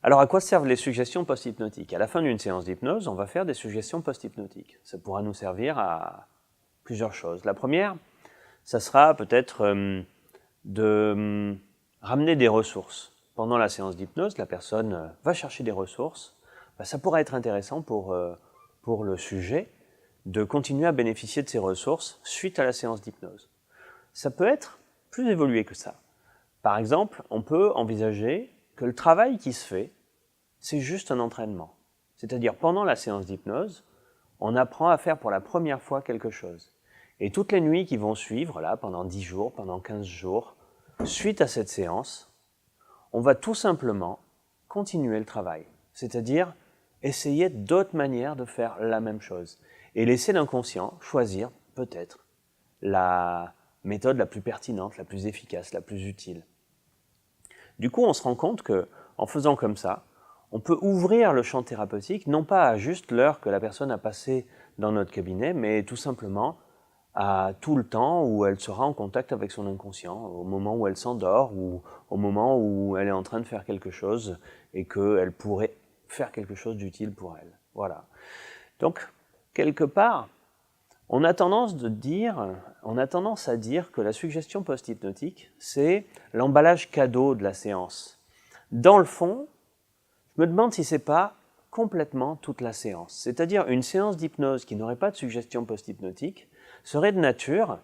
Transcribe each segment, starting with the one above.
Alors, à quoi servent les suggestions post-hypnotiques? À la fin d'une séance d'hypnose, on va faire des suggestions post-hypnotiques. Ça pourra nous servir à plusieurs choses. La première, ça sera peut-être de ramener des ressources. Pendant la séance d'hypnose, la personne va chercher des ressources. Ça pourrait être intéressant pour le sujet de continuer à bénéficier de ces ressources suite à la séance d'hypnose. Ça peut être plus évolué que ça. Par exemple, on peut envisager que le travail qui se fait, c'est juste un entraînement. C'est-à-dire, pendant la séance d'hypnose, on apprend à faire pour la première fois quelque chose. Et toutes les nuits qui vont suivre, là, pendant 10 jours, pendant 15 jours, suite à cette séance, on va tout simplement continuer le travail. C'est-à-dire, essayer d'autres manières de faire la même chose. Et laisser l'inconscient choisir, peut-être, la méthode la plus pertinente, la plus efficace, la plus utile. Du coup, on se rend compte qu'en faisant comme ça, on peut ouvrir le champ thérapeutique, non pas à juste l'heure que la personne a passée dans notre cabinet, mais tout simplement à tout le temps où elle sera en contact avec son inconscient, au moment où elle s'endort ou au moment où elle est en train de faire quelque chose et qu'elle pourrait faire quelque chose d'utile pour elle. Voilà. Donc, quelque part, on a tendance à dire que la suggestion post-hypnotique, c'est l'emballage cadeau de la séance. Dans le fond, je me demande si ce n'est pas complètement toute la séance. C'est-à-dire une séance d'hypnose qui n'aurait pas de suggestion post-hypnotique serait de nature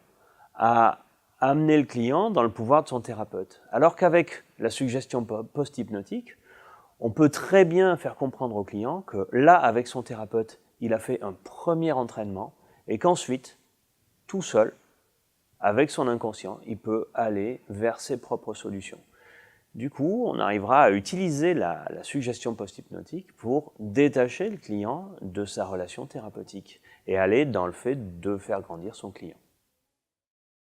à amener le client dans le pouvoir de son thérapeute. Alors qu'avec la suggestion post-hypnotique, on peut très bien faire comprendre au client que là, avec son thérapeute, il a fait un premier entraînement et qu'ensuite, tout seul, avec son inconscient, il peut aller vers ses propres solutions. Du coup, on arrivera à utiliser la suggestion post-hypnotique pour détacher le client de sa relation thérapeutique et aller dans le fait de faire grandir son client.